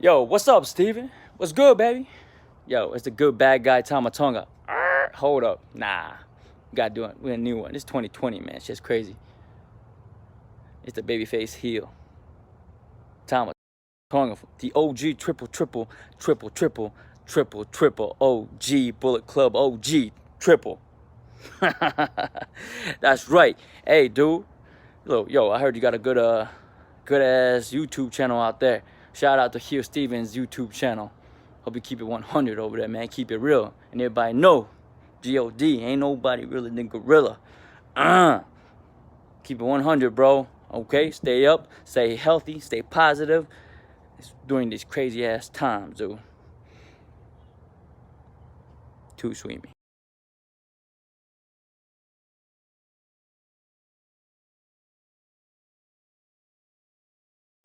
Yo, what's up, Steven? What's good, baby? Yo, it's the good bad guy Tamatonga. Hold up. Nah. We gotta do it. We're a new one. It's 2020, man. Shit's crazy. It's the babyface heel. Tamatonga. The OG triple OG Bullet Club OG triple. That's right. Hey, dude. Yo, I heard you got a good ass YouTube channel out there. Shout out to Hugh Stevens' YouTube channel. Hope you keep it 100 over there, man. Keep it real. And everybody know, G.O.D. ain't nobody realer than Gorilla. Keep it 100, bro. Okay? Stay up, stay healthy, stay positive. It's during these crazy ass times, dude. Too sweet me.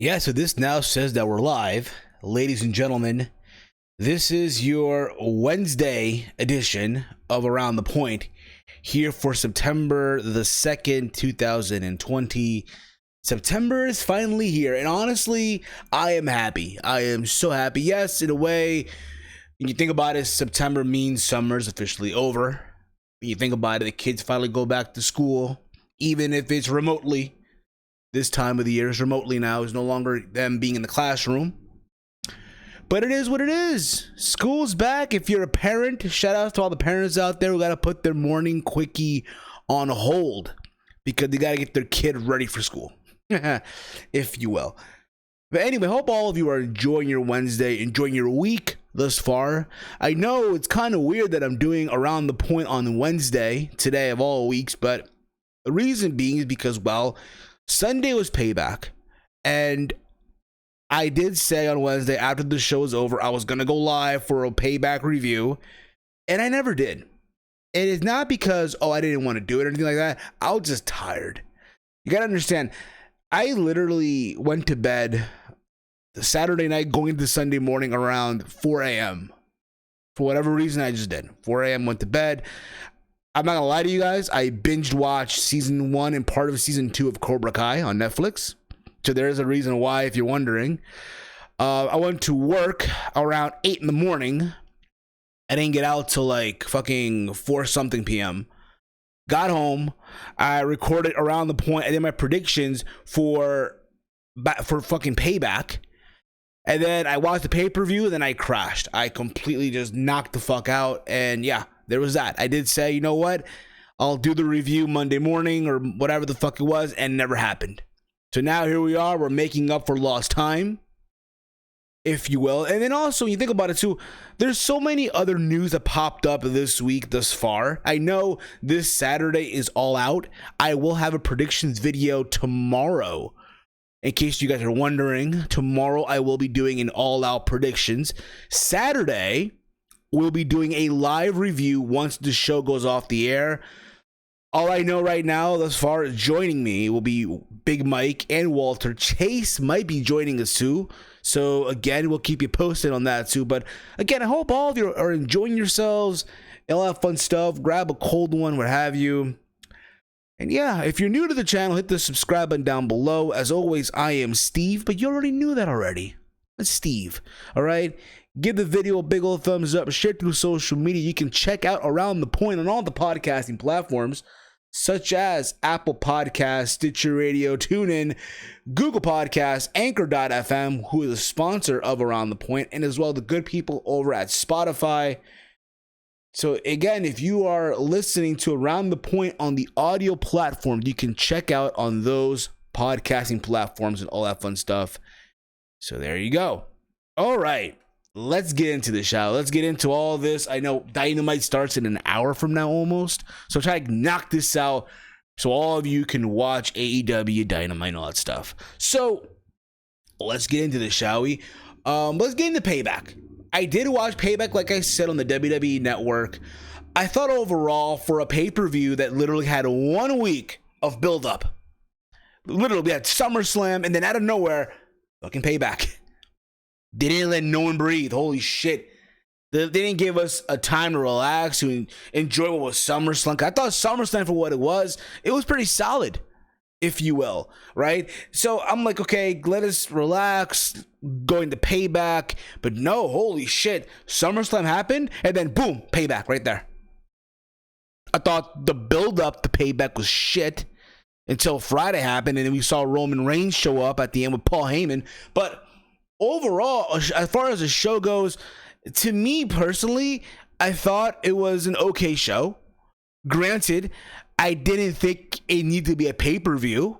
Yeah, so this now says that we're live. Ladies and gentlemen, this is your Wednesday edition of Around the Point here for September the 2nd, 2020. September is finally here, and honestly, I am happy. I am so happy. Yes, in a way, when you think about it, September means summer's officially over. When you think about it, the kids finally go back to school, even if it's remotely. This time of the year is remotely now. It's no longer them being in the classroom. But it is what it is. School's back. If you're a parent, shout out to all the parents out there who got to put their morning quickie on hold because they got to get their kid ready for school, if you will. But anyway, hope all of you are enjoying your Wednesday, enjoying your week thus far. I know it's kind of weird that I'm doing Around the Point on Wednesday, today of all weeks, but the reason being is because, well, Sunday was Payback, and I did say on Wednesday after the show was over I was going to go live for a Payback review, and I never did. It is not because, I didn't want to do it or anything like that. I was just tired. You got to understand, I literally went to bed the Saturday night going into Sunday morning around 4 a.m. For whatever reason, I just did. 4 a.m. went to bed. I'm not gonna lie to you guys, I binged watched season 1 and part of season 2 of Cobra Kai on Netflix. So there's a reason why, if you're wondering. I went to work around 8 in the morning. I didn't get out till like fucking 4 something p.m. Got home. I recorded Around the Point. I did my predictions for fucking Payback. And then I watched the pay-per-view, and then I crashed. I completely just knocked the fuck out. And yeah, there was that. I did say, you know what? I'll do the review Monday morning or whatever the fuck it was, and it never happened. So now here we are. We're making up for lost time, if you will. And then also, when you think about it too, there's so many other news that popped up this week thus far. I know this Saturday is All Out. I will have a predictions video tomorrow. In case you guys are wondering, tomorrow I will be doing an all-out predictions. Saturday, we'll be doing a live review once the show goes off the air. All I know right now, thus far, joining me will be Big Mike and Walter. Chase might be joining us too. So again, we'll keep you posted on that too. But again, I hope all of you are enjoying yourselves. You'll have fun stuff. Grab a cold one, what have you. And yeah, if you're new to the channel, hit the subscribe button down below. As always, I am Steve, but you already knew that already. It's Steve, all right? Give the video a big old thumbs up. Share it through social media. You can check out Around the Point on all the podcasting platforms, such as Apple Podcasts, Stitcher Radio, TuneIn, Google Podcasts, Anchor.fm, who is a sponsor of Around the Point, and as well the good people over at Spotify. So again, if you are listening to Around the Point on the audio platform, you can check out on those podcasting platforms and all that fun stuff. So there you go. All right, let's get into the show. Let's get into all this. I know Dynamite starts in an hour from now almost. So try to knock this out so all of you can watch AEW, Dynamite, and all that stuff. So let's get into this, shall we? Let's get into Payback. I did watch Payback, like I said, on the WWE Network. I thought overall, for a pay-per-view that literally had 1 week of build-up, literally we had SummerSlam, and then out of nowhere, fucking Payback. They didn't let no one breathe. Holy shit. They didn't give us a time to relax, to enjoy what was SummerSlam. I thought SummerSlam, for what it was pretty solid. if you will, right? So I'm like, okay, let us relax, going to Payback. But no, holy shit, SummerSlam happened, and then boom, Payback right there. I thought the build-up to Payback was shit until Friday happened, and then we saw Roman Reigns show up at the end with Paul Heyman. But overall, as far as the show goes, to me personally, I thought it was an okay show. Granted, I didn't think it needed to be a pay-per-view,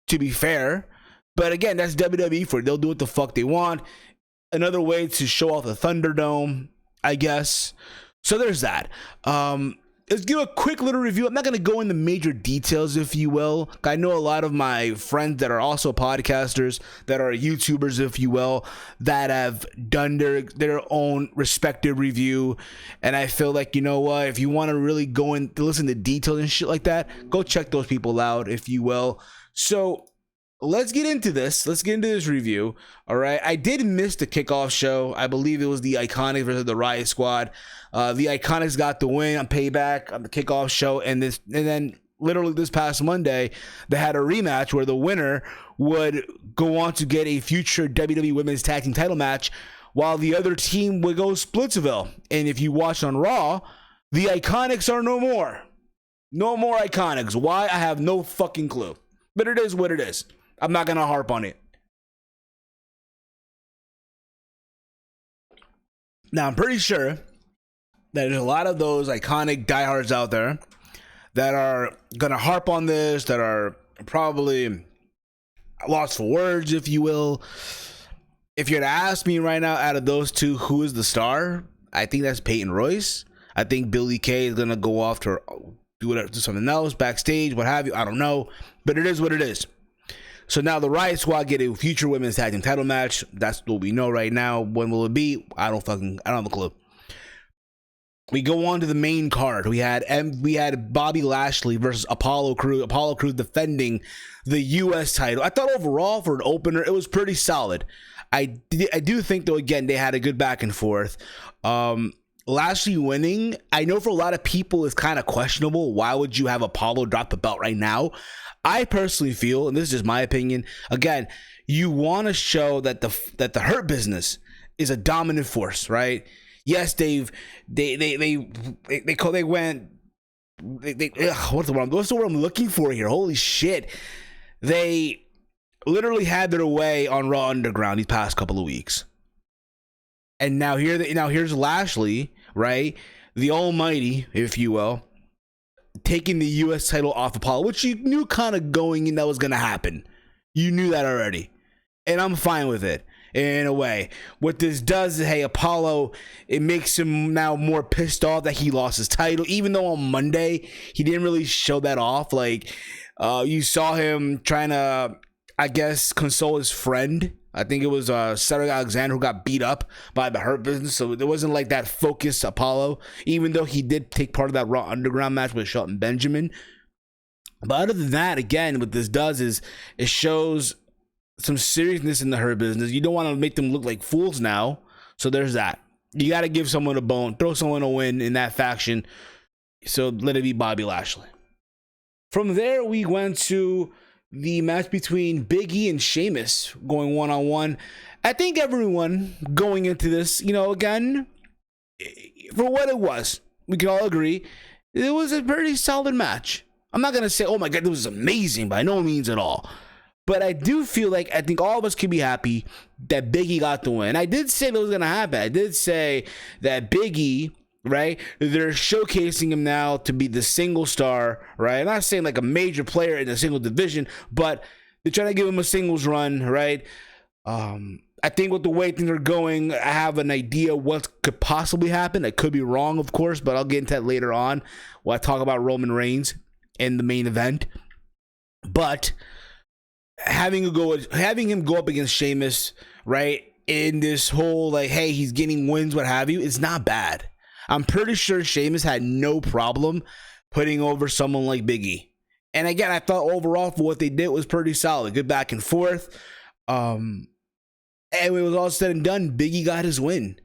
to be fair. But again, that's WWE for it. They'll do what the fuck they want. Another way to show off the Thunderdome, I guess. So there's that. Let's give a quick little review. I'm not going to go into major details, if you will. I know a lot of my friends that are also podcasters, that are YouTubers, if you will, that have done their own respective review. And I feel like, you know what, if you want to really go in to listen to details and shit like that, go check those people out, if you will. So let's get into this. Let's get into this review. All right. I did miss the kickoff show. I believe it was the Iconics versus the Riot Squad. The Iconics got the win on Payback on the kickoff show, and then literally this past Monday, they had a rematch where the winner would go on to get a future WWE Women's Tag Team title match, while the other team would go Splitsville. And if you watch on Raw, the Iconics are no more. No more Iconics. Why? I have no fucking clue. But it is what it is. I'm not gonna harp on it. Now, I'm pretty sure that there's a lot of those iconic diehards out there that are gonna harp on this, that are probably lost for words, if you will. If you're to ask me right now, out of those two, who is the star? I think that's Peyton Royce. I think Billie Kay is gonna go off to do something else backstage, what have you. I don't know, but it is what it is. So now the Riot Squad get a future women's tag team title match. That's what we know right now. When will it be? I don't have a clue. We go on to the main card. We had Bobby Lashley versus Apollo Crews. Apollo Crews defending the U.S. title. I thought overall for an opener, it was pretty solid. I do think, though, again, they had a good back and forth. Lashley winning, I know for a lot of people it's kind of questionable. Why would you have Apollo drop the belt right now? I personally feel, and this is just my opinion, again, you want to show that the Hurt Business is a dominant force, right? Yes, what's the word I'm looking for here? Holy shit. They literally had their way on Raw Underground these past couple of weeks. And now here's Lashley, right? The almighty, if you will, taking the U.S. title off Apollo, which you knew kind of going in that was going to happen. You knew that already. And I'm fine with it. In a way, what this does is, hey, Apollo, it makes him now more pissed off that he lost his title, even though on Monday he didn't really show that off. Like, you saw him trying to, I guess, console his friend. I think it was Cedric Alexander who got beat up by the Hurt Business, so it wasn't like that focused Apollo, even though he did take part of that Raw Underground match with Shelton Benjamin. But other than that, again, what this does is it shows some seriousness in the Hurt Business. You don't want to make them look like fools now. So there's that. You got to give someone a bone, throw someone a win in that faction. So let it be Bobby Lashley. From there, we went to the match between Big E and Sheamus going one-on-one. I think everyone going into this, again, for what it was, we can all agree, it was a very solid match. I'm not going to say, oh my God, it was amazing, by no means at all. But I do feel like I think all of us can be happy that Big E got the win. I did say that was going to happen. I did say that Big E, right, they're showcasing him now to be the single star, right? I'm not saying like a major player in a single division, but they're trying to give him a singles run, right? I think with the way things are going, I have an idea what could possibly happen. I could be wrong, of course, but I'll get into that later on when I talk about Roman Reigns in the main event. But having him go up against Sheamus, right, in this whole like, hey, he's getting wins, what have you, it's not bad. I'm pretty sure Sheamus had no problem putting over someone like Big E. And again, I thought overall for what they did was pretty solid. Good back and forth. And when it was all said and done, Big E got his win.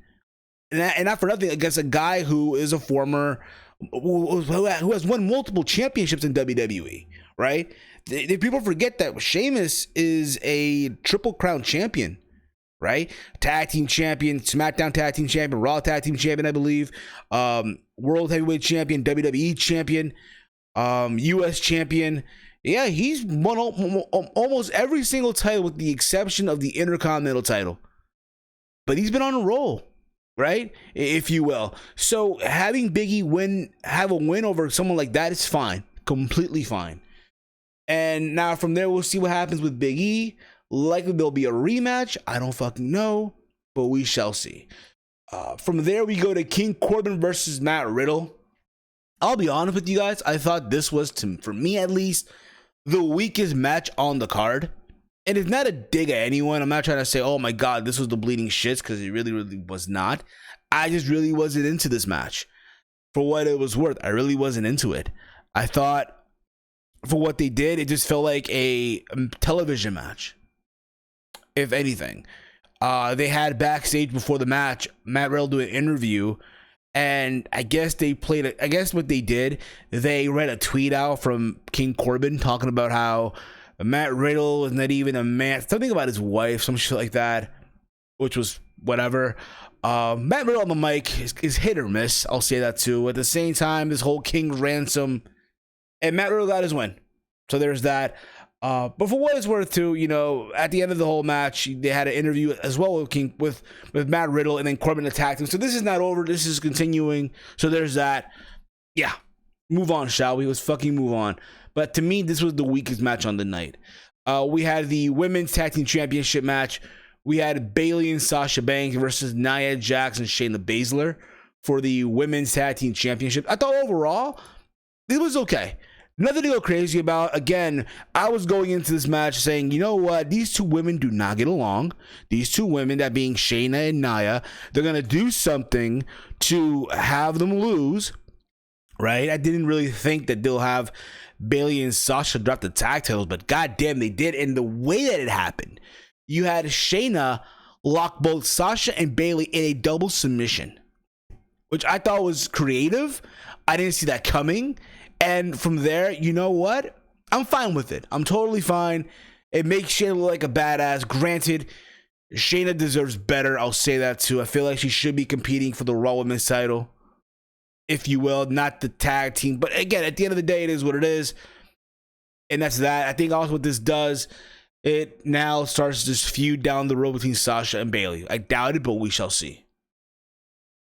And not for nothing, against a guy who is a former, who has won multiple championships in WWE, right? People forget that Sheamus is a Triple Crown champion, right? Tag team champion, SmackDown tag team champion, Raw tag team champion, I believe. World heavyweight champion, WWE champion, US champion. Yeah, he's won almost every single title with the exception of the Intercontinental title. But he's been on a roll, right? If you will. So having Big E have a win over someone like that is fine. Completely fine. And now from there, we'll see what happens with Big E. Likely there'll be a rematch. I don't fucking know, but we shall see. From there, we go to King Corbin versus Matt Riddle. I'll be honest with you guys. I thought this was, for me at least, the weakest match on the card. And it's not a dig at anyone. I'm not trying to say, oh my God, this was the bleeding shits, because it really, really was not. I just really wasn't into this match. For what it was worth, I really wasn't into it. I thought, for what they did, it just felt like a television match, if anything. They had backstage before the match, Matt Riddle do an interview, and I guess what they did, they read a tweet out from King Corbin talking about how Matt Riddle is not even a man, something about his wife, some shit like that, which was whatever. Matt Riddle on the mic is hit or miss, I'll say that too. At the same time, this whole King ransom, and Matt Riddle got his win. So there's that. But for what it's worth too, at the end of the whole match, they had an interview as well with Matt Riddle, and then Corbin attacked him. So this is not over. This is continuing. So there's that. Yeah. Move on, shall we? Let's fucking move on. But to me, this was the weakest match on the night. We had the Women's Tag Team Championship match. We had Bayley and Sasha Banks versus Nia Jax and Shayna Baszler for the Women's Tag Team Championship. I thought overall, it was okay. Nothing to go crazy about. Again, I was going into this match saying, you know what? These two women do not get along. These two women, that being Shayna and Nia, they're going to do something to have them lose, right? I didn't really think that they'll have Bayley and Sasha drop the tag titles, but goddamn, they did. And the way that it happened, you had Shayna lock both Sasha and Bayley in a double submission, which I thought was creative. I didn't see that coming. And from there, you know what? I'm fine with it. I'm totally fine. It makes Shayna look like a badass. Granted, Shayna deserves better. I'll say that too. I feel like she should be competing for the Raw Women's title, if you will, not the tag team. But again, at the end of the day, it is what it is. And that's that. I think also what this does, it now starts this feud down the road between Sasha and Bayley. I doubt it, but we shall see.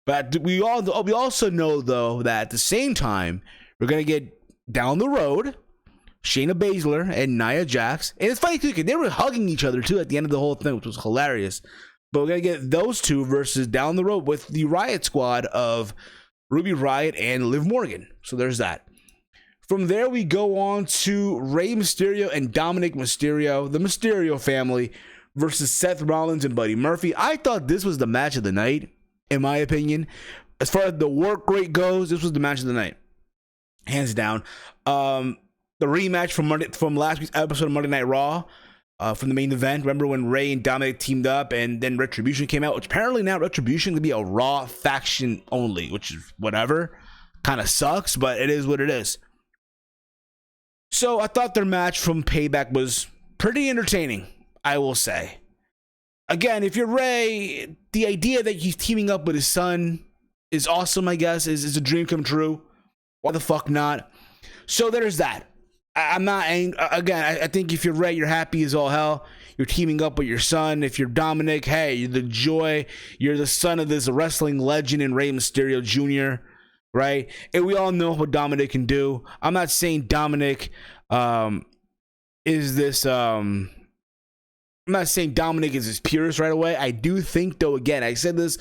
But we also know, though, that at the same time, we're going to get down the road Shayna Baszler and Nia Jax. And it's funny, too, because they were hugging each other, too, at the end of the whole thing, which was hilarious. But we're going to get those two versus down the road with the Riot Squad of Ruby Riott and Liv Morgan. So there's that. From there, we go on to Rey Mysterio and Dominic Mysterio, the Mysterio family, versus Seth Rollins and Buddy Murphy. I thought this was the match of the night, in my opinion. As far as the work rate goes, this was the match of the night. Hands down. The rematch from last week's episode of Monday Night Raw, from the main event. Remember when Rey and Dominic teamed up and then Retribution came out, which apparently now Retribution could be a Raw faction only, which is whatever. Kind of sucks, but it is what it is. So I thought their match from Payback was pretty entertaining, I will say. Again, if you're Rey, the idea that he's teaming up with his son is awesome, I guess, is a dream come true. Why the fuck not? So there's that. I'm not angry. Again, I think if you're Rey, you're happy as all hell. You're teaming up with your son. If you're Dominic, hey, you're the joy. You're the son of this wrestling legend in Rey Mysterio Jr., right? And we all know what Dominic can do. I'm not saying Dominic is this... I'm not saying Dominic is his purist right away. I do think, though, again, I said this,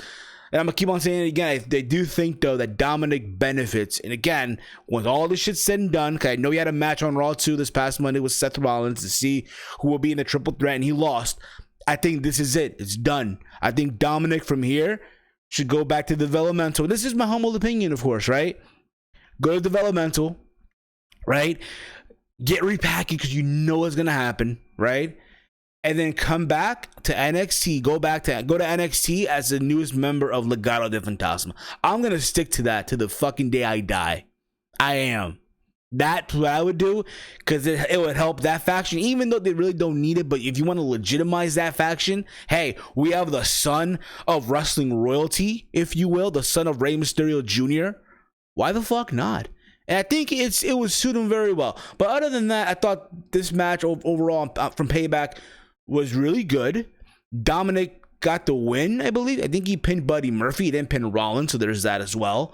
and I'm going to keep on saying it again. I do think, though, that Dominic benefits. And again, when all this shit's said and done, because I know he had a match on Raw 2 this past Monday with Seth Rollins to see who will be in the triple threat, and he lost. I think this is it. It's done. I think Dominic from here should go back to developmental. This is my humble opinion, of course, right? Go to developmental, right? Get repackaged because you know what's going to happen, right? And then come back to NXT. Go to NXT as the newest member of Legado del Fantasma. I'm going to stick to that to the fucking day I die. I am. That's what I would do, because it would help that faction, even though they really don't need it. But if you want to legitimize that faction, hey, we have the son of wrestling royalty, if you will, the son of Rey Mysterio Jr. Why the fuck not? And I think it would suit him very well. But other than that, I thought this match overall from Payback was really good. Dominic got the win, I believe. I think he pinned Buddy Murphy. He didn't pin Rollins, so there's that as well.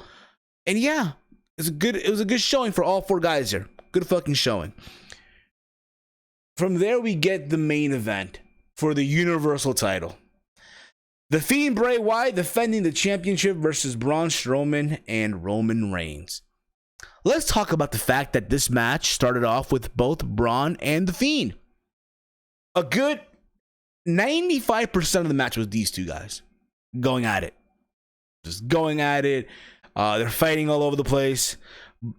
And yeah, it was a good showing for all four guys here. Good fucking showing. From there, we get the main event for the Universal title. The Fiend Bray Wyatt defending the championship versus Braun Strowman and Roman Reigns. Let's talk about the fact that this match started off with both Braun and the Fiend. A good 95% of the match was these two guys going at it. Just going at it. They're fighting all over the place.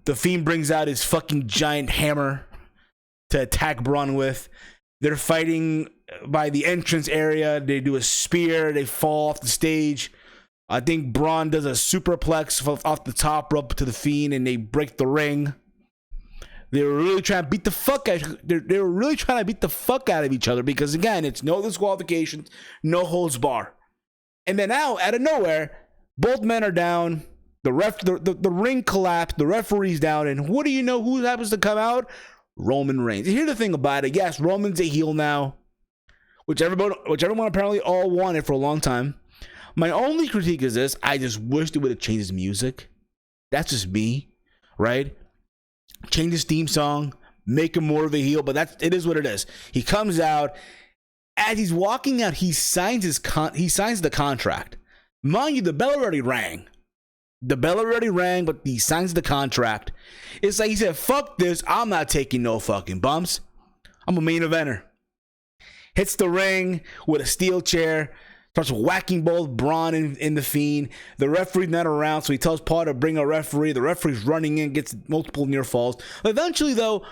The Fiend brings out his fucking giant hammer to attack Braun with. They're fighting by the entrance area. They do a spear. They fall off the stage. I think Braun does a superplex off the top rope to the Fiend, and they break the ring. They were really trying to beat the fuck out. They were really trying to beat the fuck out of each other, because again, it's no disqualifications, no holds bar. And then out of nowhere, both men are down. The ring collapsed. The referee's down, and what do you know? Who happens to come out? Roman Reigns. And here's the thing about it. Yes, Roman's a heel now, which everyone apparently all wanted for a long time. My only critique is this: I just wish they would have changed his music. That's just me, right? Change his theme song, make him more of a heel, but it is what it is. He comes out. As he's walking out, he signs the contract. Mind you, the bell already rang. But he signs the contract. It's like he said, fuck this, I'm not taking no fucking bumps. I'm a main eventer. Hits the ring with a steel chair. Starts whacking both Braun and the Fiend. The referee's not around, so he tells Paul to bring a referee. The referee's running in, gets multiple near falls. Eventually, though,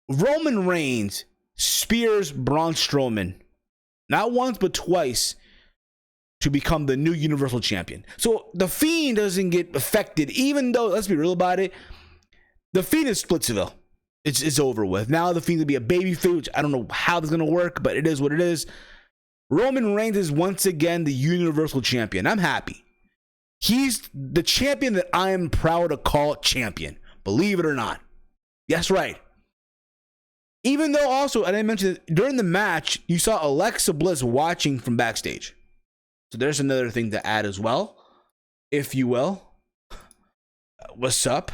Roman Reigns spears Braun Strowman. Not once, but twice, to become the new Universal Champion. So the Fiend doesn't get affected, even though, let's be real about it, the Fiend is Splitsville. It's over with. Now the Fiend will be a babyface, which I don't know how that's going to work, but it is what it is. Roman Reigns is once again the Universal Champion. I'm happy. He's the champion that I am proud to call champion. Believe it or not. That's right. Even though also, I didn't mention it, during the match, you saw Alexa Bliss watching from backstage. So there's another thing to add as well, if you will. What's up?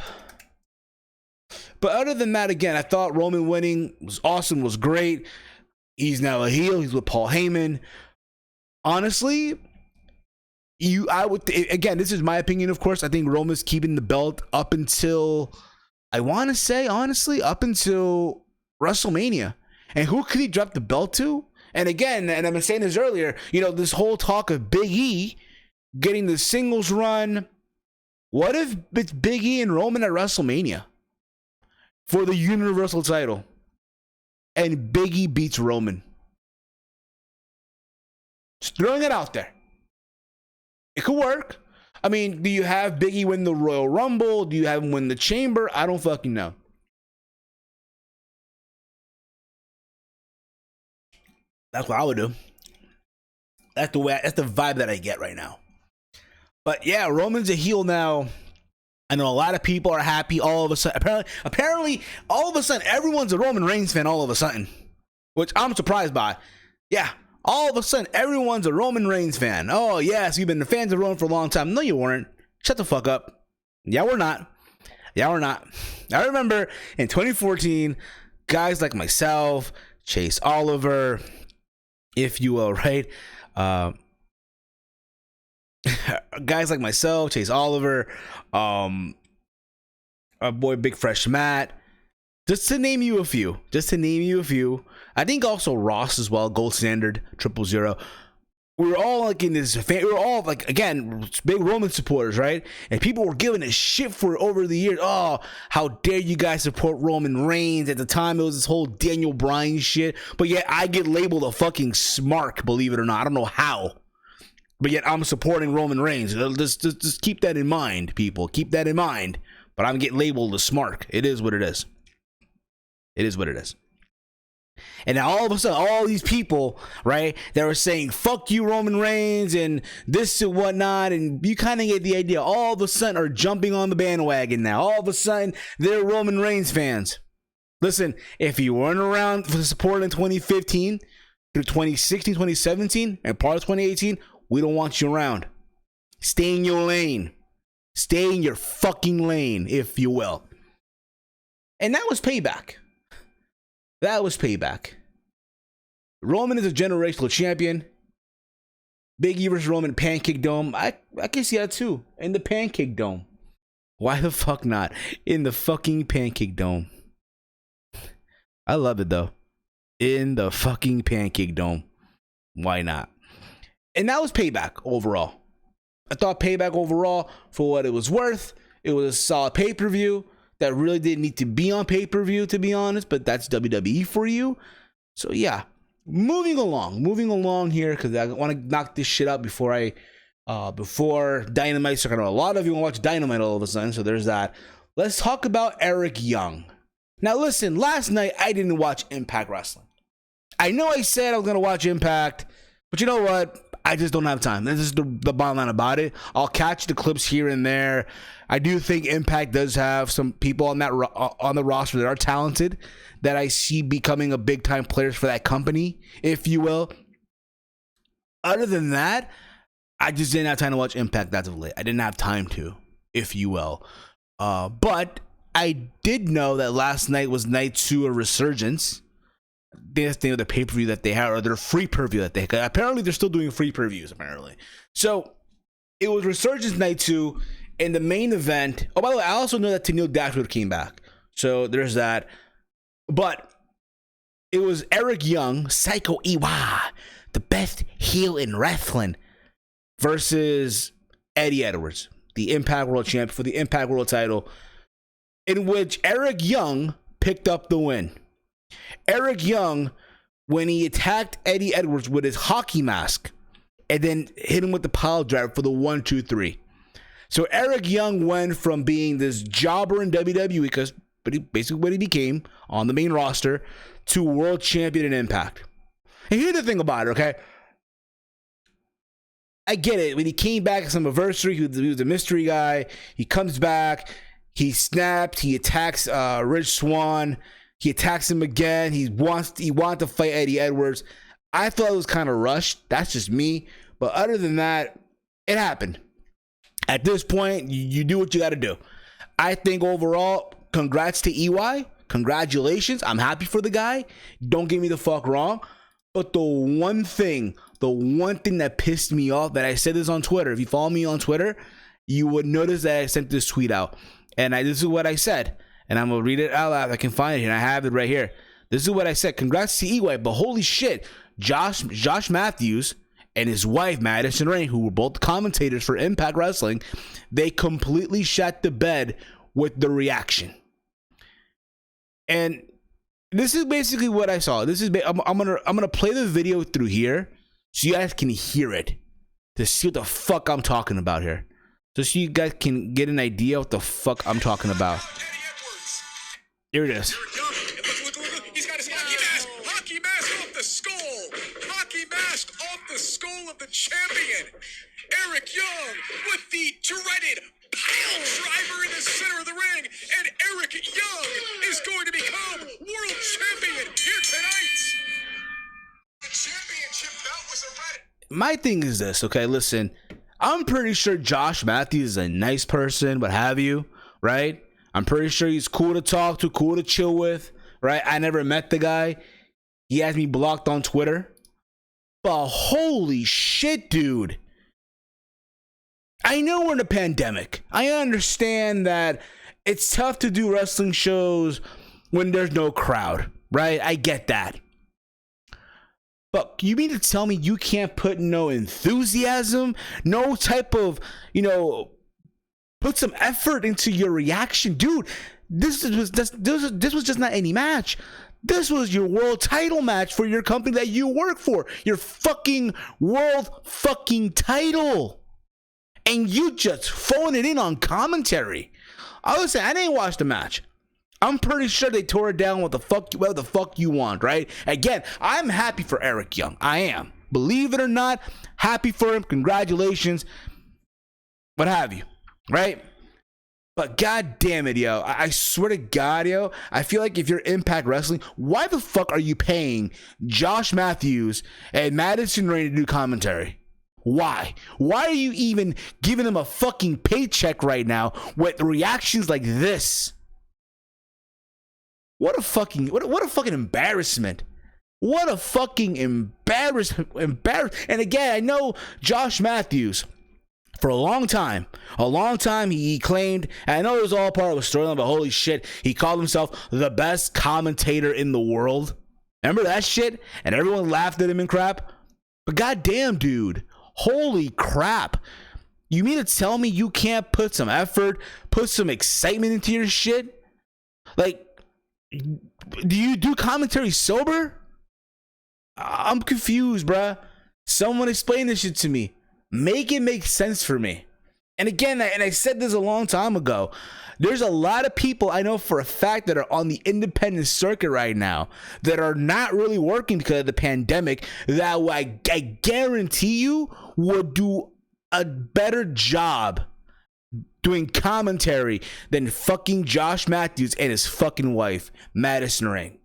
But other than that, again, I thought Roman winning was awesome, was great. He's now a heel. He's with Paul Heyman. Honestly, again, this is my opinion, of course. I think Roman's keeping the belt up until, I want to say, honestly, up until WrestleMania. And who could he drop the belt to? And again, and I've been saying this earlier, this whole talk of Big E getting the singles run. What if it's Big E and Roman at WrestleMania for the Universal title? And Big E beats Roman. Just throwing it out there. It could work. I mean, do you have Big E win the Royal Rumble? Do you have him win the Chamber? I don't fucking know. That's what I would do. That's the vibe that I get right now. But yeah, Roman's a heel now. I know a lot of people are happy all of a sudden. Apparently, all of a sudden, everyone's a Roman Reigns fan all of a sudden, which I'm surprised by. Yeah, all of a sudden, everyone's a Roman Reigns fan. Oh, yes, you've been the fans of Roman for a long time. No, you weren't. Shut the fuck up. Yeah, we're not. I remember in 2014, guys like myself, Chase Oliver, if you will, right? Guys like myself, Chase Oliver, our boy Big Fresh Matt, just to name you a few. I think also Ross as well, Gold Standard, 000. We were all like in this fan, we were all like, again, big Roman supporters, right? And people were giving a shit for it over the years. Oh, how dare you guys support Roman Reigns? At the time, it was this whole Daniel Bryan shit. But yet I get labeled a fucking smark, believe it or not. I don't know how. But yet I'm supporting Roman Reigns. Just keep that in mind, people. Keep that in mind. but I'm getting labeled a smark. It is what it is. It is what it is. And now all of a sudden, all these people, right, that were saying, fuck you, Roman Reigns, and this and whatnot, and you kind of get the idea, all of a sudden are jumping on the bandwagon now. All of a sudden, they're Roman Reigns fans. Listen, if you weren't around for the support in 2015, through 2016, 2017, and part of 2018, we don't want you around. Stay in your lane. Stay in your fucking lane, if you will. And that was payback. That was payback. Roman is a generational champion. Big E versus Roman Pancake Dome. I can see that too. In the Pancake Dome. Why the fuck not? In the fucking Pancake Dome. I love it though. In the fucking Pancake Dome. Why not? And that was payback overall. I thought payback overall, for what it was worth, it was a solid pay-per-view that really didn't need to be on pay-per-view, to be honest, but that's WWE for you. So yeah, moving along here, because I want to knock this shit out before Dynamite starts. A lot of you want to watch Dynamite all of a sudden, so there's that. Let's talk about Eric Young. Now listen, last night I didn't watch Impact Wrestling. I know I said I was going to watch Impact, but you know what? I just don't have time. This is the bottom line about it. I'll catch the clips here and there. I do think Impact does have some people on the roster that are talented, that I see becoming a big time players for that company, if you will. Other than that, I just didn't have time to watch Impact as of late. I didn't have time to, if you will. But I did know that last night was night 2 of Resurgence. This thing of the pay-per-view that they had, or their free per-view that they had. Apparently they're still doing free per-views, apparently. So it was Resurgence night 2, and the main event. Oh, by the way, I also know that Tenille Dashwood came back, so there's that. But it was Eric Young, Psycho Iwa, the best heel in wrestling, versus Eddie Edwards, the Impact World Champion, for the Impact World title, in which Eric Young picked up the win. Eric Young, when he attacked Eddie Edwards with his hockey mask and then hit him with the pile driver for the 1, 2, 3. So Eric Young went from being this jobber in WWE, basically what he became on the main roster, to world champion in Impact. And here's the thing about it, okay? I get it. When he came back at some anniversary, he was a mystery guy. He comes back. He snapped. He attacks Rich Swann. He attacks him again. He wanted to fight Eddie Edwards. I thought it was kind of rushed. That's just me. But other than that, it happened. At this point, you do what you got to do. I think overall, congrats to EY. Congratulations. I'm happy for the guy. Don't get me the fuck wrong. But the one thing that pissed me off, that I said this on Twitter. If you follow me on Twitter, you would notice that I sent this tweet out. And this is what I said. And I'm going to read it out loud. I can find it here. And I have it right here. This is what I said. Congrats to EY. But holy shit, Josh Matthews and his wife, Madison Rayne, who were both commentators for Impact Wrestling, they completely shut the bed with the reaction. And this is basically what I saw. I'm gonna play the video through here so you guys can hear it, to see what the fuck I'm talking about here. Just so you guys can get an idea what the fuck I'm talking about. Here it is. Look. He's got his hockey mask off the skull. Hockey mask off the skull of the champion. Eric Young with the dreaded pile driver in the center of the ring. And Eric Young is going to become world champion here tonight. The championship belt was a red. My thing is this, okay? Listen, I'm pretty sure Josh Matthews is a nice person, what have you, right? I'm pretty sure he's cool to talk to, cool to chill with, right? I never met the guy. He has me blocked on Twitter. But holy shit, dude. I know we're in a pandemic. I understand that it's tough to do wrestling shows when there's no crowd, right? I get that. But you mean to tell me you can't put no enthusiasm, no type of, put some effort into your reaction? Dude, this was just not any match. This was your world title match for your company that you work for. Your fucking world fucking title. And you just phone it in on commentary. I was saying I didn't watch the match. I'm pretty sure they tore it down with whatever the fuck you want, right? Again, I'm happy for Eric Young. I am. Believe it or not, happy for him. Congratulations. What have you, right? But god damn it, yo. I swear to God, yo. I feel like if you're Impact Wrestling, why the fuck are you paying Josh Matthews and Madison Rayne to do commentary? Why? Why are you even giving them a fucking paycheck right now with reactions like this? What a fucking embarrassment. What a fucking embarrassment. And again, I know Josh Matthews, for a long time, he claimed, and I know it was all part of a storyline, but holy shit, he called himself the best commentator in the world. Remember that shit? And everyone laughed at him and crap. But goddamn, dude, holy crap. You mean to tell me you can't put some effort, put some excitement into your shit? Like, do you do commentary sober? I'm confused, bruh. Someone explain this shit to me. Make it make sense for me. And again, I said this a long time ago, there's a lot of people I know for a fact that are on the independent circuit right now that are not really working because of the pandemic, that I guarantee you would do a better job doing commentary than fucking Josh Matthews and his fucking wife, Madison Rayne.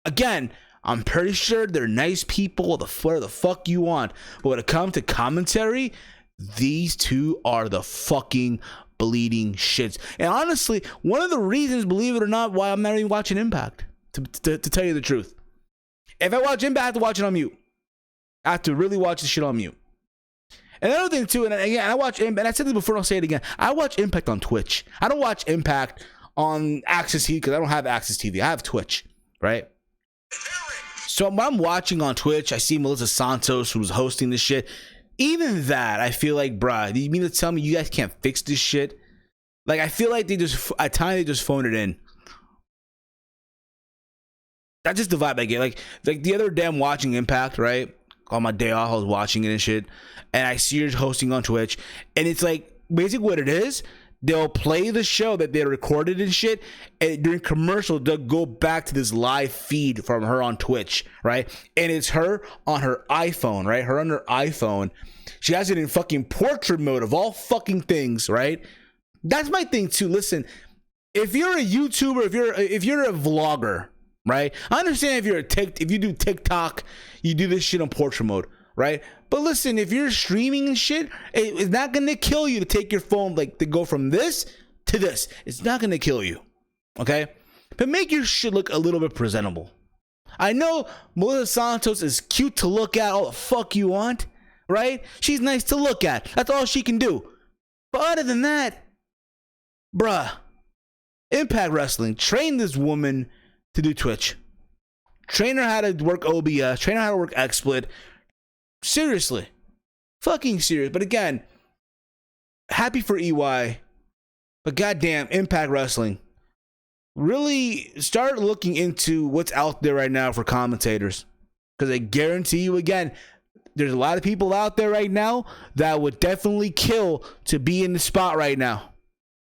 Again, I'm pretty sure they're nice people, the fuck you want. But when it comes to commentary, these two are the fucking bleeding shits. And honestly, one of the reasons, believe it or not, why I'm not even watching Impact, to tell you the truth. If I watch Impact, I have to watch it on mute. I have to really watch this shit on mute. And another thing too, and again, I watch Impact, and I said this before, I'll say it again. I watch Impact on Twitch. I don't watch Impact on Access TV because I don't have Access TV. I have Twitch, right? So when I'm watching on Twitch, I see Melissa Santos, who's hosting this shit. Even that, I feel like, bruh, you mean to tell me you guys can't fix this shit? Like, I feel like at times they just phone it in. That's just the vibe I get. Like the other day I'm watching Impact, right? On my day off, I was watching it and shit. And I see her hosting on Twitch. And it's like, basically what it is, they'll play the show that they recorded and shit. And during commercial, they'll go back to this live feed from her on Twitch, right? And it's her on her iPhone, right? Her on her iPhone. She has it in fucking portrait mode of all fucking things, right? That's my thing too. Listen, if you're a YouTuber, if you're a vlogger, right? I understand if you do TikTok, you do this shit on portrait mode, right? But listen, if you're streaming and shit, it's not gonna kill you to take your phone, like to go from this to this. It's not gonna kill you, okay? But make your shit look a little bit presentable. I know Melissa Santos is cute to look at, all the fuck you want, right? She's nice to look at. That's all she can do. But other than that, bruh, Impact Wrestling, train this woman to do Twitch. Train her how to work OBS. Train her how to work XSplit. Seriously. Fucking serious. But again, happy for EY. But goddamn, Impact Wrestling. Really start looking into what's out there right now for commentators. Because I guarantee you, again, there's a lot of people out there right now that would definitely kill to be in the spot right now.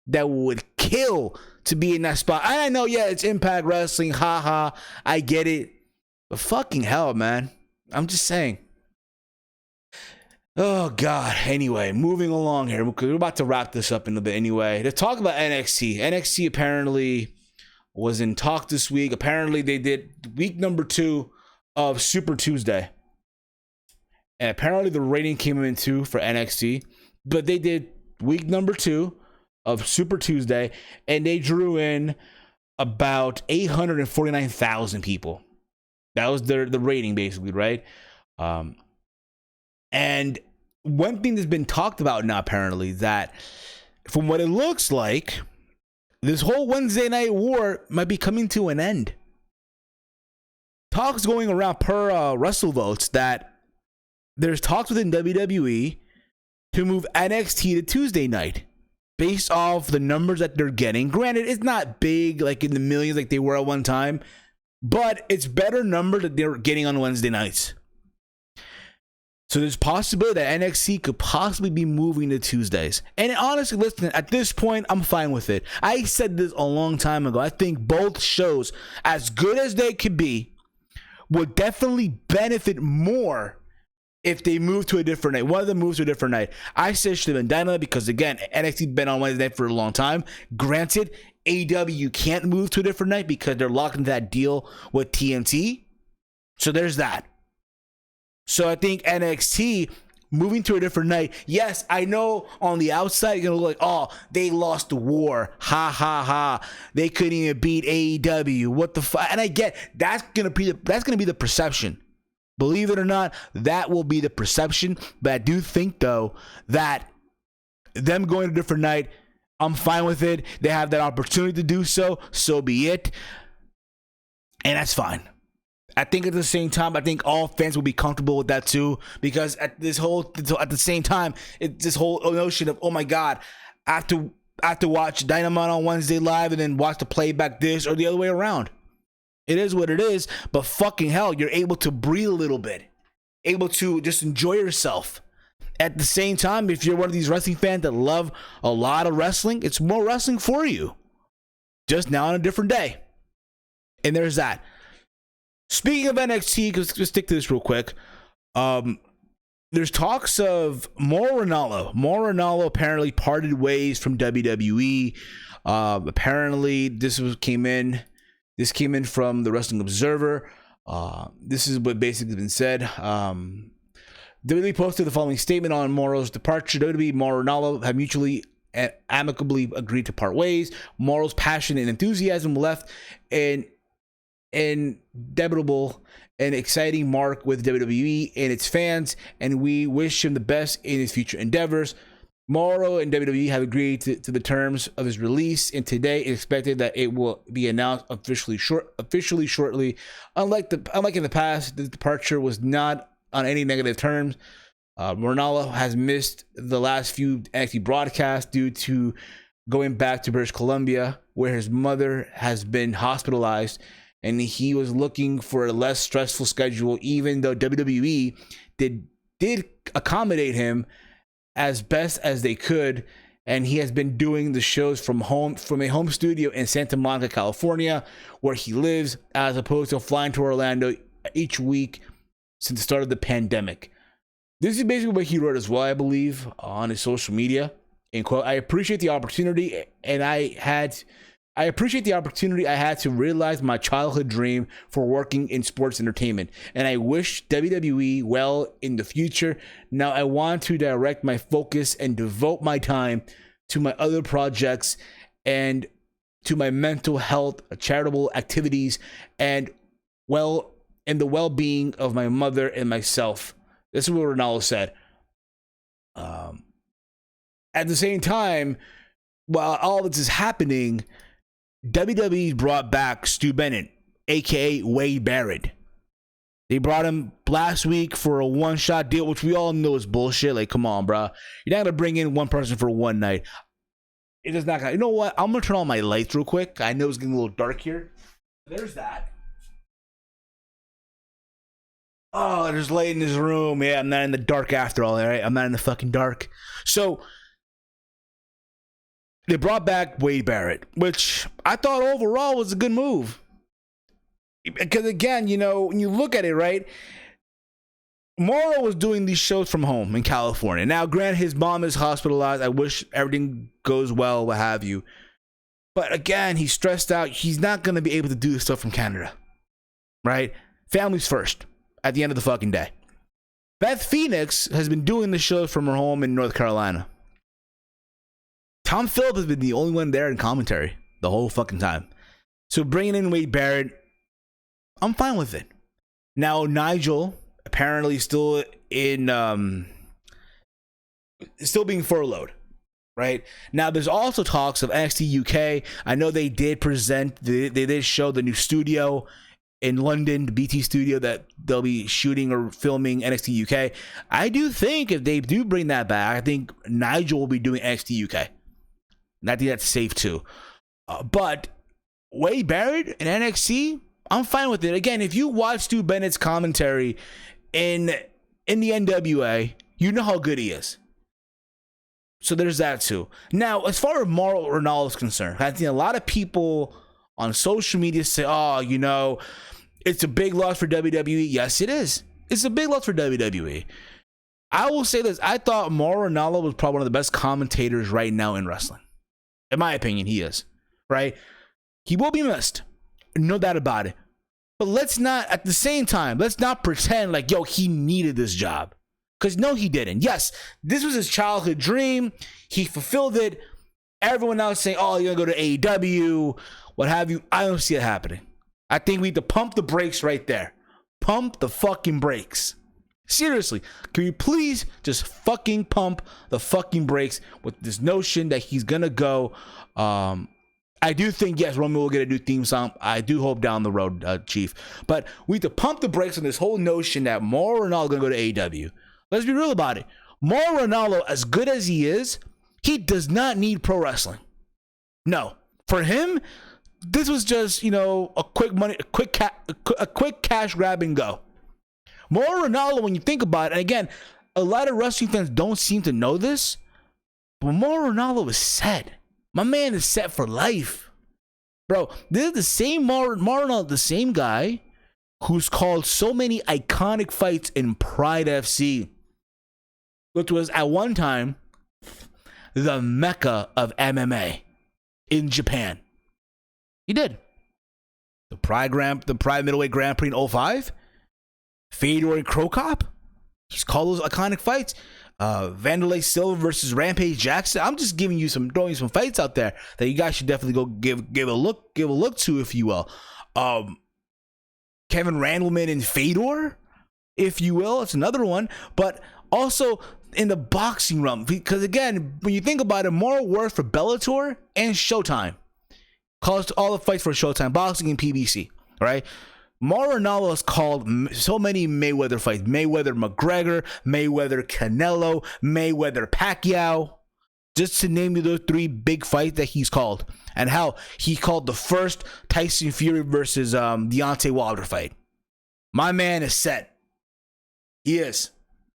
That would kill to be in that spot. I know, yeah, it's Impact Wrestling. Haha, I get it. But fucking hell, man. I'm just saying. Oh, God. Anyway, moving along here. We're about to wrap this up in a bit anyway. To talk about NXT. NXT apparently was in talk this week. Apparently, they did week number 2 of Super Tuesday. And apparently, the rating came in too for NXT. But they did week number 2 of Super Tuesday. And they drew in about 849,000 people. That was the rating, basically, right? And one thing that's been talked about now, apparently, that from what it looks like, this whole Wednesday Night War might be coming to an end. Talks going around per WrestleVotes that there's talks within WWE to move NXT to Tuesday night based off the numbers that they're getting. Granted, it's not big, like in the millions like they were at one time, but it's better numbers that they're getting on Wednesday nights. So there's possibility that NXT could possibly be moving to Tuesdays. And honestly, listen, at this point, I'm fine with it. I said this a long time ago. I think both shows, as good as they could be, would definitely benefit more if they move to a different night. One of them moves to a different night. I said it should have been Dynamite because, again, NXT's been on Wednesday night for a long time. Granted, AEW can't move to a different night because they're locked into that deal with TNT. So there's that. So I think NXT moving to a different night. Yes, I know on the outside you're gonna look like, oh, they lost the war. Ha ha ha. They couldn't even beat AEW. What the fuck? And I get that's gonna be the perception. Believe it or not, that will be the perception. But I do think though that them going to a different night, I'm fine with it. They have that opportunity to do so. So be it. And that's fine. I think at the same time, I think all fans will be comfortable with that too, because at the same time, it's this whole notion of, oh my God, I have to watch Dynamite on Wednesday live and then watch the playback this or the other way around. It is what it is, but fucking hell, you're able to breathe a little bit, able to just enjoy yourself. At the same time, if you're one of these wrestling fans that love a lot of wrestling, it's more wrestling for you, just now on a different day. And there's that. Speaking of NXT, let's stick to this real quick. There's talks of Mauro Ranallo. Mauro Ranallo apparently parted ways from WWE. Apparently, this came in from the Wrestling Observer. This is what basically been said. WWE posted the following statement on Mauro's departure. WWE, Mauro Ranallo have mutually and amicably agreed to part ways. Mauro's passion and enthusiasm left an indelible and exciting mark with WWE and its fans, and we wish him the best in his future endeavors. Mauro and WWE have agreed to the terms of his release, and today it's expected that it will be announced officially shortly. Unlike in the past, the departure was not on any negative terms. Ranallo has missed the last few NXT broadcasts due to going back to British Columbia, where his mother has been hospitalized, and he was looking for a less stressful schedule, even though WWE did accommodate him as best as they could, and he has been doing the shows from a home studio in Santa Monica, California, where he lives, as opposed to flying to Orlando each week since the start of the pandemic. This is basically what he wrote as well, I believe, on his social media. In quote, I appreciate the opportunity I had to realize my childhood dream for working in sports entertainment, and I wish WWE well in the future. Now I want to direct my focus and devote my time to my other projects and to my mental health, charitable activities, and the well-being of my mother and myself. This is what Ranallo said. At the same time, while all this is happening, WWE brought back Stu Bennett, aka Wade Barrett. They brought him last week for a one-shot deal, which we all know is bullshit. Like, come on, bro. You're not gonna bring in one person for one night. It is not gonna. You know what? I'm gonna turn on my lights real quick. I know it's getting a little dark here. There's that. Oh, there's light in this room. Yeah, I'm not in the dark after all, all right? I'm not in the fucking dark. So, they brought back Wade Barrett, which I thought overall was a good move. Because again, you know, when you look at it, right, Mauro was doing these shows from home in California. Now, granted, his mom is hospitalized. I wish everything goes well, what have you. But again, he's stressed out. He's not going to be able to do this stuff from Canada, right? Family's first at the end of the fucking day. Beth Phoenix has been doing the shows from her home in North Carolina. Tom Phillips has been the only one there in commentary the whole fucking time. So bringing in Wade Barrett, I'm fine with it. Now, Nigel apparently still being furloughed, right? Now, there's also talks of NXT UK. I know they did they did show the new studio in London, the BT studio that they'll be shooting or filming NXT UK. I do think if they do bring that back, I think Nigel will be doing NXT UK. And I think that's safe too. But Wade Barrett and NXT, I'm fine with it. Again, if you watch Stu Bennett's commentary in in the NWA, you know how good he is. So there's that too. Now, as far as Mauro Ranallo is concerned, I think a lot of people on social media say, oh, you know, it's a big loss for WWE. Yes, it is. It's a big loss for WWE. I will say this. I thought Mauro Ranallo was probably one of the best commentators right now in wrestling. In my opinion, he is. Right? He will be missed. No doubt about it. But let's not, at the same time, let's not pretend like, yo, he needed this job. Because no, he didn't. Yes, this was his childhood dream. He fulfilled it. Everyone else saying, oh, you're going to go to AEW, what have you. I don't see it happening. I think we need to pump the brakes right there. Pump the fucking brakes. Seriously, can you please just fucking pump the fucking brakes with this notion that he's going to go. I do think, yes, Roman will get a new theme song. I do hope down the road, Chief. But we need to pump the brakes on this whole notion that Mauro Ranallo is going to go to AEW. Let's be real about it. Mauro Ranallo, as good as he is, he does not need pro wrestling. No. For him, this was just, you know, a quick cash grab and go. Mauro Ranallo, when you think about it, and again, a lot of wrestling fans don't seem to know this, but Mauro Ranallo is set. My man is set for life. Bro, this is the same Mauro Ranallo, the same guy who's called so many iconic fights in Pride FC, which was at one time the mecca of MMA in Japan. He did. The Pride Middleweight Grand Prix in 05. Fedor and Krokop. He's called those iconic fights. Vanderlei Silva versus Rampage Jackson. I'm just throwing you some fights out there that you guys should definitely go give a look to, if you will. Kevin Randleman and Fedor, if you will. It's another one. But also in the boxing realm, because again, when you think about it, more worth for Bellator and Showtime. Caused all the fights for Showtime, boxing and PBC, right? Mauro Ranallo has called so many Mayweather fights. Mayweather McGregor, Mayweather Canelo, Mayweather Pacquiao. Just to name you those three big fights that he's called. And how he called the first Tyson Fury versus Deontay Wilder fight. My man is set. He is.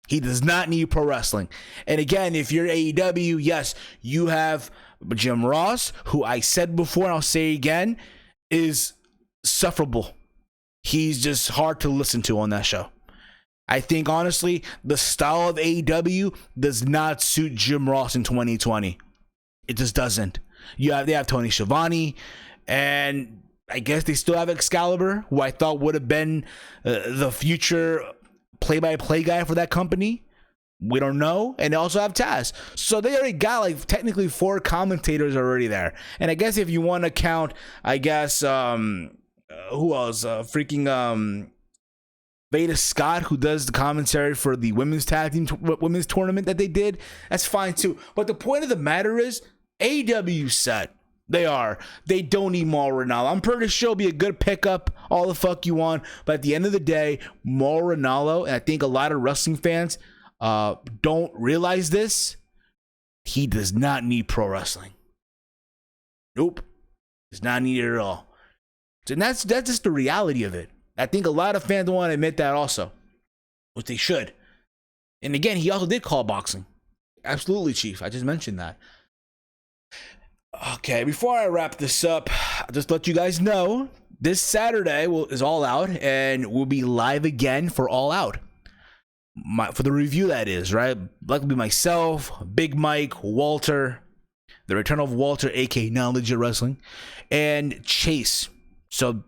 He does not need pro wrestling. And again, if you're AEW, yes, you have Jim Ross, who I said before and I'll say again, is sufferable. He's just hard to listen to on that show. I think, honestly, the style of AEW does not suit Jim Ross in 2020. It just doesn't. They have Tony Schiavone, and I guess they still have Excalibur, who I thought would have been the future play-by-play guy for that company. We don't know. And they also have Taz. So they already got like technically 4 commentators already there. And I guess if you want to count, I guess, who else? Veda Scott, who does the commentary for the women's tag team, women's tournament that they did. That's fine too. But the point of the matter is, AEW set. They are. They don't need Mauro Ranallo. I'm pretty sure it'll be a good pickup, all the fuck you want. But at the end of the day, Mauro Ranallo, and I think a lot of wrestling fans don't realize this, he does not need pro wrestling. Nope. Does not need it at all. And that's just the reality of it. I think a lot of fans don't want to admit that also, which they should. And again, he also did call boxing. Absolutely, Chief. I just mentioned that. Okay, before I wrap this up, I'll just let you guys know, this Saturday is All Out, and we'll be live again for All Out. For the review, that is, right? Likely myself, Big Mike, Walter, the return of Walter, aka Not Legit Wrestling, and Chase. So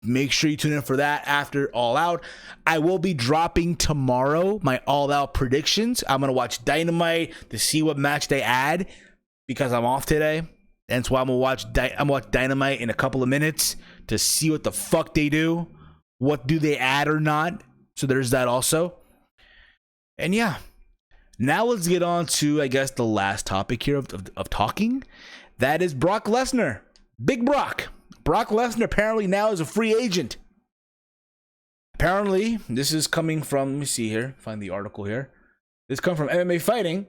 make sure you tune in for that after All Out. I will be dropping tomorrow my All Out predictions. I'm going to watch Dynamite to see what match they add because I'm off today. That's why I'm going to watch Dynamite in a couple of minutes to see what the fuck they do. What do they add or not? So there's that also. And yeah, now let's get on to, I guess, the last topic here of talking. That is Brock Lesnar. Big Brock. Brock Lesnar apparently now is a free agent. Apparently, this is coming from, let me see here, find the article here. This comes from MMA Fighting.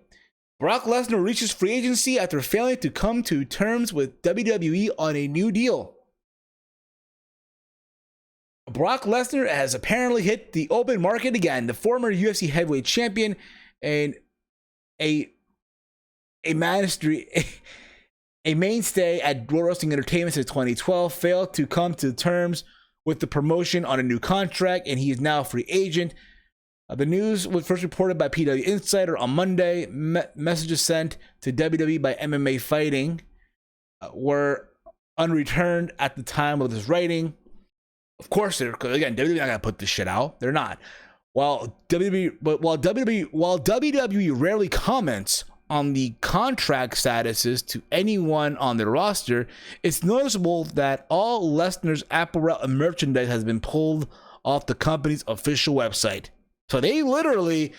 Brock Lesnar reaches free agency after failing to come to terms with WWE on a new deal. Brock Lesnar has apparently hit the open market again. The former UFC heavyweight champion and a mainstay at World Wrestling Entertainment since 2012 failed to come to terms with the promotion on a new contract, and he is now a free agent. The news was first reported by PW Insider on Monday. Messages sent to WWE by MMA Fighting were unreturned at the time of this writing. Of course, again, WWE not gonna put this shit out. They're not. While WWE rarely comments on the contract statuses to anyone on their roster, it's noticeable that all Lesnar's apparel and merchandise has been pulled off the company's official website. So they literally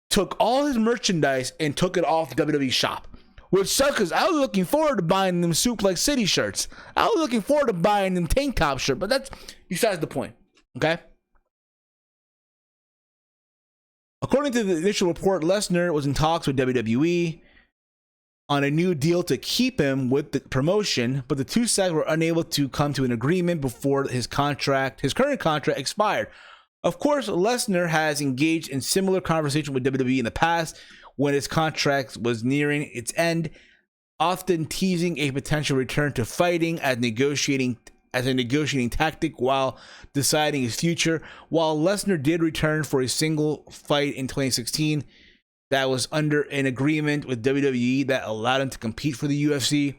took all his merchandise and took it off the WWE shop, which sucks because I was looking forward to buying them Suplex City shirts. I was looking forward to buying them tank top shirt, but that's besides the point, okay? According to the initial report, Lesnar was in talks with WWE on a new deal to keep him with the promotion, but the two sides were unable to come to an agreement before his current contract expired. Of course, Lesnar has engaged in similar conversation with WWE in the past when his contract was nearing its end, often teasing a potential return to fighting as a negotiating tactic while deciding his future. While Lesnar did return for a single fight in 2016 that was under an agreement with WWE that allowed him to compete for the UFC.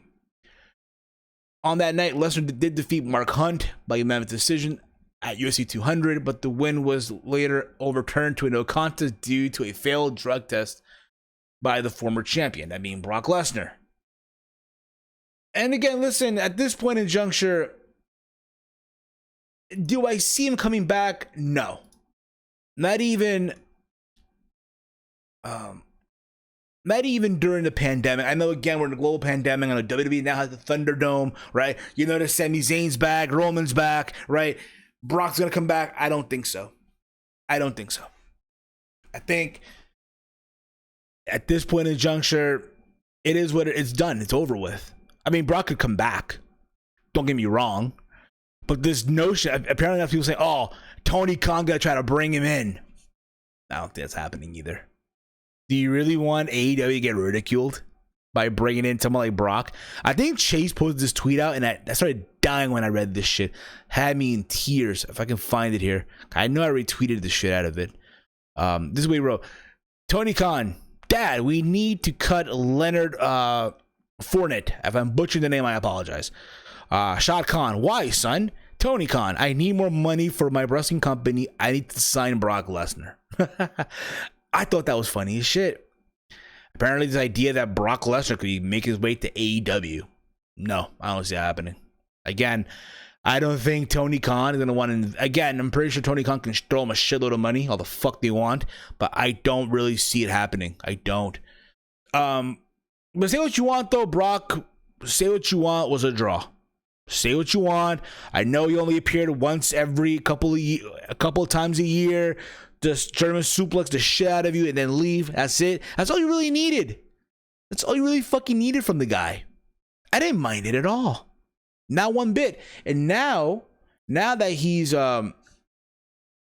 On that night, Lesnar did defeat Mark Hunt by unanimous decision at UFC 200, but the win was later overturned to a no contest due to a failed drug test by the former champion, I mean Brock Lesnar. And again, listen, at this point in juncture, do I see him coming back? No. Not even during the pandemic. I know, again, we're in a global pandemic. I know WWE now has the Thunderdome, right? You know, there's Sami Zayn's back, Roman's back, right? Brock's going to come back. I don't think so. I think at this point in juncture, it is what it's done. It's over with. I mean, Brock could come back. Don't get me wrong. But this notion, apparently that's people saying, oh, Tony Khan going to try to bring him in. I don't think that's happening either. Do you really want AEW to get ridiculed by bringing in someone like Brock? I think Chase posted this tweet out, and I started dying when I read this shit. Had me in tears. If I can find it here. I know I retweeted the shit out of it. This is what he wrote. Tony Khan, Dad, we need to cut Leonard Fournette. If I'm butchering the name, I apologize. Shad Khan, why, son? Tony Khan, I need more money for my wrestling company. I need to sign Brock Lesnar. I thought that was funny as shit. Apparently, this idea that Brock Lesnar could make his way to AEW. No, I don't see that happening. Again, I don't think Tony Khan is going to want to... Again, I'm pretty sure Tony Khan can throw him a shitload of money, all the fuck they want, but I don't really see it happening. I don't. But say what you want, though, Brock. Say what you want was a draw. Say what you want. I know you only appeared once every a couple of times a year. Just German suplex the shit out of you and then leave. That's it. That's all you really needed. That's all you really fucking needed from the guy. I didn't mind it at all. Not one bit. And now that he's now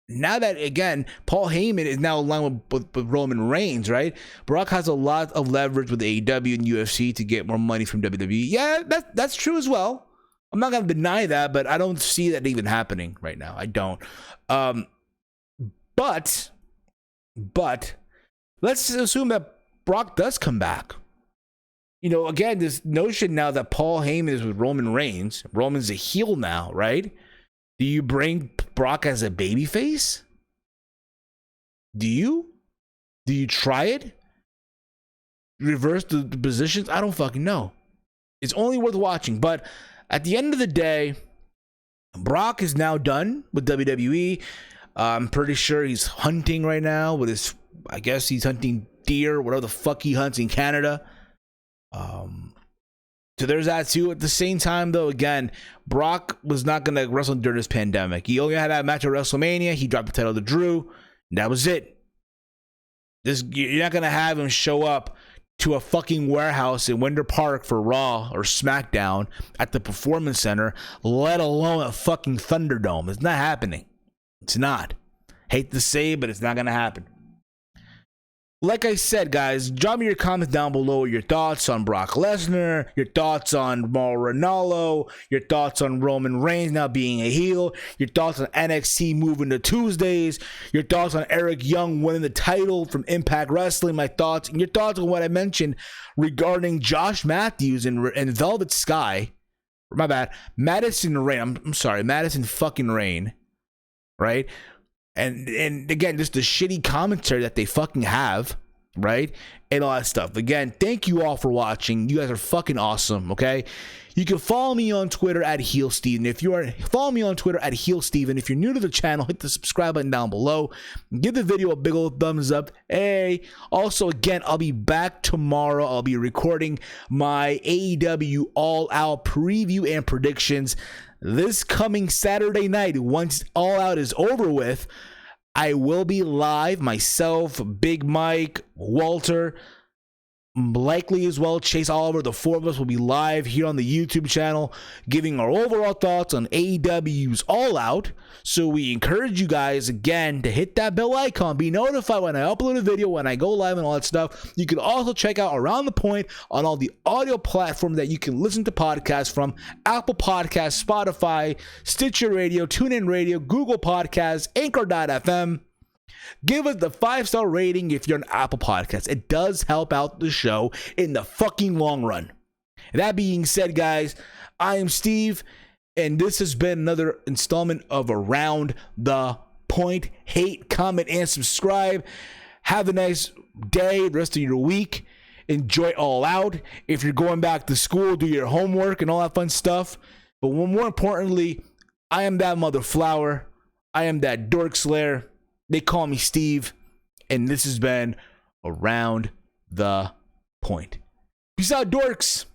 that again Paul Heyman is now aligned with Roman Reigns, right? Brock has a lot of leverage with AEW and UFC to get more money from WWE. Yeah, that's true as well. I'm not gonna deny that, but I don't see that even happening right now. I don't. But let's assume that Brock does come back. You know, again, this notion now that Paul Heyman is with Roman Reigns. Roman's a heel now, right? Do you bring Brock as a babyface? Do you try it? Reverse the positions? I don't fucking know. It's only worth watching. But at the end of the day, Brock is now done with WWE. I'm pretty sure he's hunting right now with his... I guess he's hunting deer, whatever the fuck he hunts in Canada. So there's that too. At the same time, though, again, Brock was not going to wrestle during this pandemic. He only had that match at WrestleMania. He dropped the title to Drew. And that was it. You're not going to have him show up to a fucking warehouse in Winter Park for Raw or SmackDown at the Performance Center, let alone a fucking Thunderdome. It's not happening. It's not. Hate to say it, but it's not going to happen. Like I said, guys, drop me your comments down below. Your thoughts on Brock Lesnar, your thoughts on Mauro Ranallo, your thoughts on Roman Reigns now being a heel, your thoughts on NXT moving to Tuesdays, your thoughts on Eric Young winning the title from Impact Wrestling, my thoughts, and your thoughts on what I mentioned regarding Josh Matthews and Velvet Sky. My bad. Madison Rain. I'm sorry. Madison fucking Rain. Right? And again, just the shitty commentary that they fucking have, right? And all that stuff. Again, thank you all for watching. You guys are fucking awesome, okay? You can follow me on Twitter at HeelSteven. Follow me on Twitter at HeelSteven. If you're new to the channel, hit the subscribe button down below. Give the video a big old thumbs up. Hey, also, again, I'll be back tomorrow. I'll be recording my AEW All Out preview and predictions. This coming Saturday night, once All Out is over with, I will be live, myself, Big Mike, Walter, likely as well Chase Oliver. The four of us will be live here on the YouTube channel giving our overall thoughts on AEW's All Out. So we encourage you guys again to hit that bell icon, be notified when I upload a video, when I go live and all that stuff. You can also check out Around the Point on all the audio platforms that you can listen to podcasts from: Apple Podcasts, Spotify, Stitcher Radio, TuneIn Radio, Google Podcasts, Anchor.fm. Give us the 5-star rating if you're on Apple Podcasts. It does help out the show in the fucking long run. That being said, guys, I am Steve, and this has been another installment of Around the Point. Hate, comment, and subscribe. Have a nice day, rest of your week. Enjoy All Out. If you're going back to school, do your homework and all that fun stuff. But more importantly, I am that mother flower. I am that dork slayer. They call me Steve, and this has been Around the Point. Peace out, dorks.